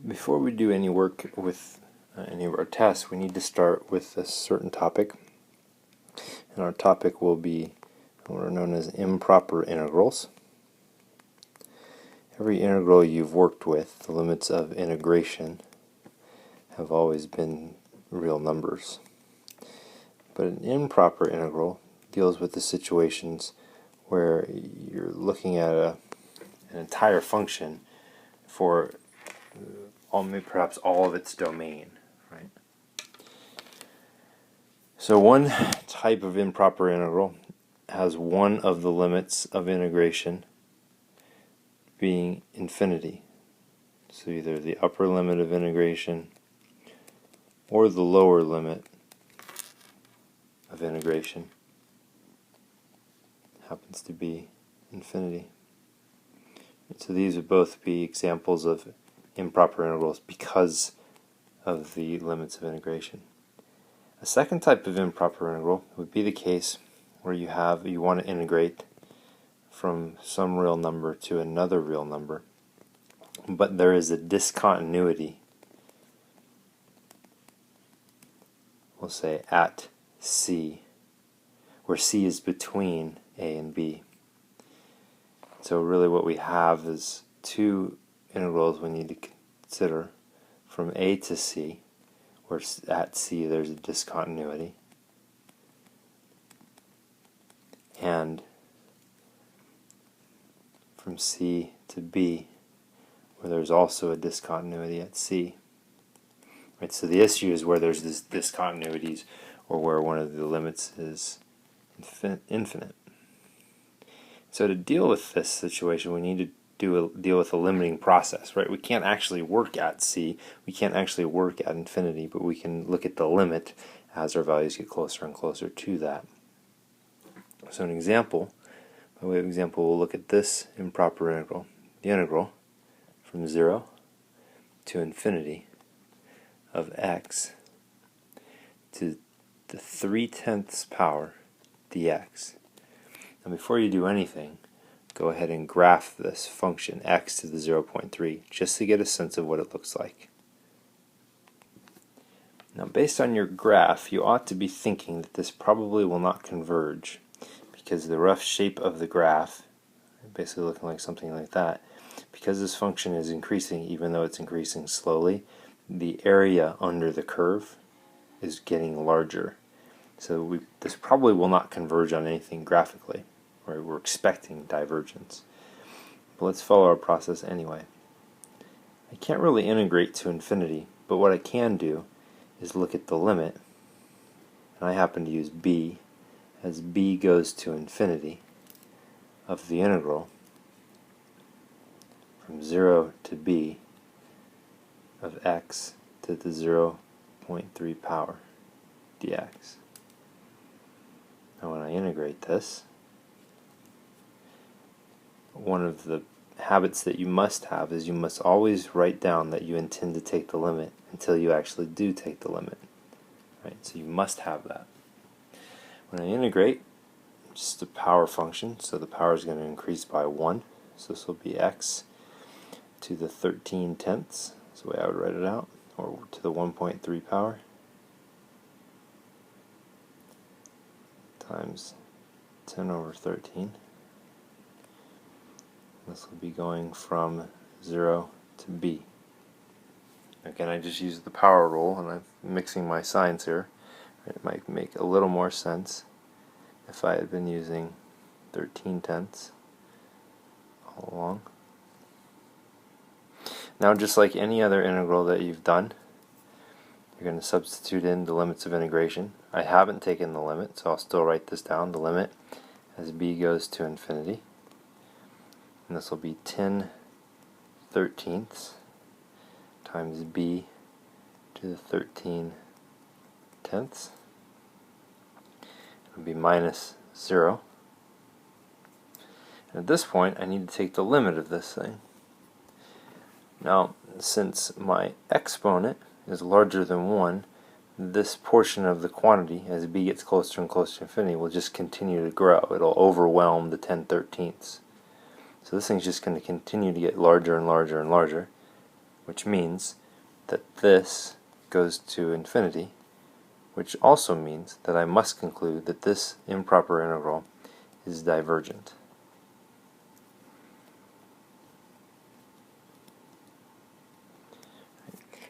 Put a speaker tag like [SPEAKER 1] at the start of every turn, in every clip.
[SPEAKER 1] Before we do any work with any of our tests, we need to start with a certain topic, and our topic will be what are known as improper integrals. Every integral you've worked with, the limits of integration, have always been real numbers. But an improper integral deals with the situations where you're looking at an entire function for perhaps all of its domain, right? So one type of improper integral has one of the limits of integration being infinity. So either the upper limit of integration or the lower limit of integration happens to be infinity. So these would both be examples of improper integrals because of the limits of integration. A second type of improper integral would be the case where you want to integrate from some real number to another real number, but there is a discontinuity, we'll say at C, where C is between A and B. So really what we have is two integrals we need to consider from A to C, where at C there's a discontinuity, and from C to B, where there's also a discontinuity at C. Right, so the issue is where there's this discontinuities, or where one of the limits is infinite. So to deal with this situation, we need to deal with a limiting process, right? We can't actually work at C, we can't actually work at infinity, but we can look at the limit as our values get closer and closer to that. So an example, by way of example, we'll look at this improper integral, the integral from 0 to infinity of x to the 3/10 power dx. Now before you do anything, go ahead and graph this function x to the 0.3 just to get a sense of what it looks like. Now based on your graph, you ought to be thinking that this probably will not converge, because the rough shape of the graph, basically looking like something like that, because this function is increasing, even though it's increasing slowly, the area under the curve is getting larger. So this probably will not converge on anything graphically. Right, we're expecting divergence. But let's follow our process anyway. I can't really integrate to infinity, but what I can do is look at the limit, and I happen to use b, as b goes to infinity, of the integral from 0 to b of x to the 0.3 power dx. Now when I integrate this, one of the habits that you must have is you must always write down that you intend to take the limit until you actually do take the limit. Right? So you must have that. When I integrate, just a power function, so the power is going to increase by 1. So this will be x to the 13/10. That's the way I would write it out, or to the 1.3 power times 10 over 13. This will be going from 0 to b. Again, I just used the power rule, and I'm mixing my signs here. It might make a little more sense if I had been using 13/10 all along. Now, just like any other integral that you've done, you're going to substitute in the limits of integration. I haven't taken the limit, so I'll still write this down. The limit as b goes to infinity. And this will be 10/13 times b to the 13/10. It will be minus 0. And at this point, I need to take the limit of this thing. Now, since my exponent is larger than 1, this portion of the quantity, as b gets closer and closer to infinity, will just continue to grow. It'll overwhelm the 10/13. So this thing's just going to continue to get larger and larger and larger which means that this goes to infinity, which also means that I must conclude that this improper integral is divergent.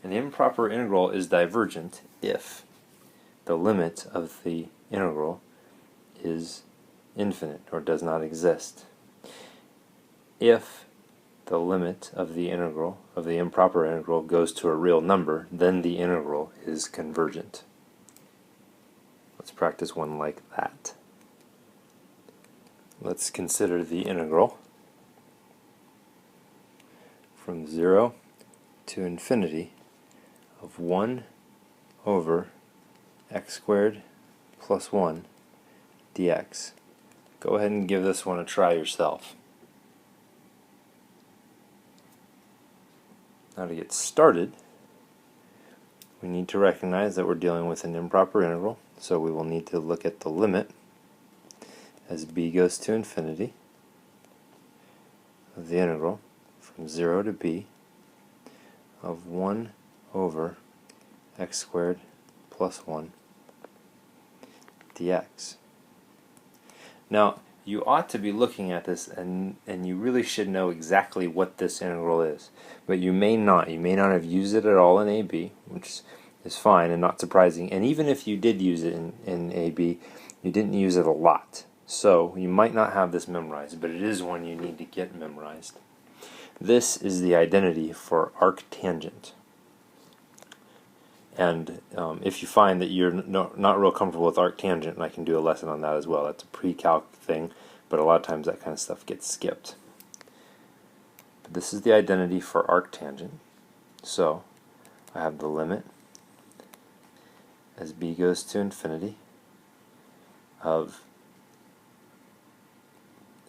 [SPEAKER 1] An improper integral is divergent if the limit of the integral is infinite or does not exist. If the limit of the integral, of the improper integral, goes to a real number, then the integral is convergent. Let's practice one like that. Let's consider the integral from 0 to infinity of 1 over x squared plus 1 dx. Go ahead and give this one a try yourself. Now to get started, we need to recognize that we're dealing with an improper integral, so we will need to look at the limit as b goes to infinity of the integral from 0 to b of 1 over x squared plus 1 dx. Now, you ought to be looking at this and you really should know exactly what this integral is, but you may not. You may not have used it at all in AB, which is fine and not surprising, and even if you did use it in AB, you didn't use it a lot. So you might not have this memorized, but it is one you need to get memorized. This is the identity for arctangent. And if you find that you're not real comfortable with arctangent, and I can do a lesson on that as well. That's a pre-calc thing, but a lot of times that kind of stuff gets skipped. But this is the identity for arctangent. So I have the limit as b goes to infinity of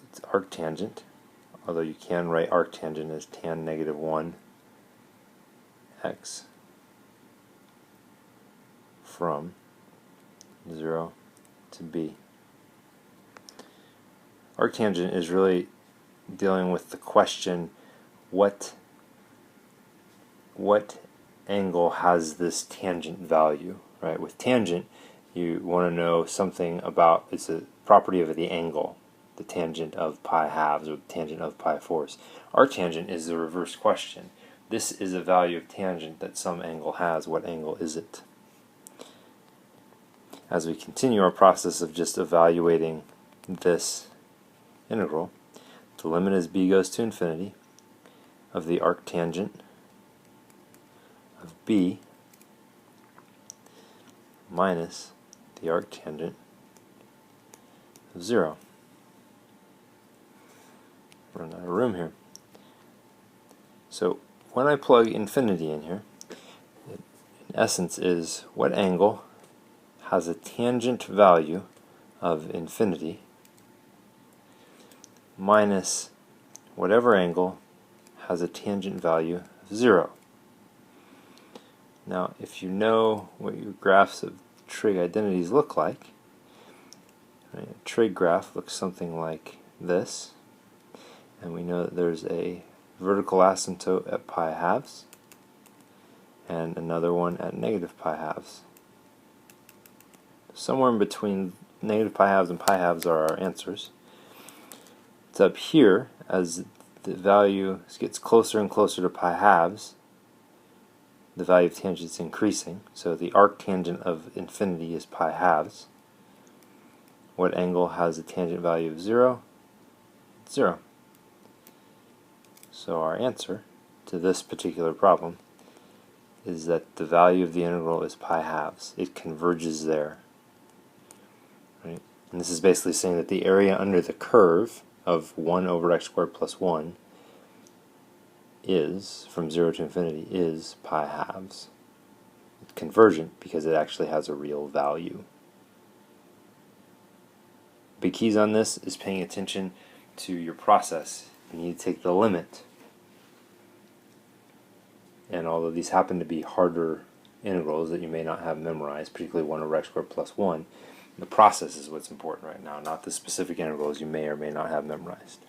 [SPEAKER 1] its arctangent, although you can write arctangent as tan negative 1 x from 0 to b. Arctangent is really dealing with the question, what angle has this tangent value, right? With tangent, you want to know something about, it's a property of the angle, the tangent of pi halves or the tangent of pi fourths. Arctangent is the reverse question. This is a value of tangent that some angle has. What angle is it? As we continue our process of just evaluating this integral, the limit as b goes to infinity of the arctangent of b minus the arctangent of 0. Run out of room here. So when I plug infinity in here, it in essence is what angle has a tangent value of infinity minus whatever angle has a tangent value of 0. Now, if you know what your graphs of trig identities look like, right, a trig graph looks something like this, and we know that there's a vertical asymptote at pi halves and another one at negative pi halves. Somewhere in between negative pi halves and pi halves are our answers. It's up here as the value gets closer and closer to pi halves, the value of tangent is increasing, so the arctangent of infinity is pi halves. What angle has a tangent value of 0? 0. So our answer to this particular problem is that the value of the integral is pi halves. It converges there. Right? And this is basically saying that the area under the curve of 1 over x squared plus 1 is, from 0 to infinity, is pi halves. It's convergent because it actually has a real value. Big keys on this is paying attention to your process. You need to take the limit. And although these happen to be harder integrals that you may not have memorized, particularly 1 over x squared plus 1, the process is what's important right now, not the specific integrals you may or may not have memorized.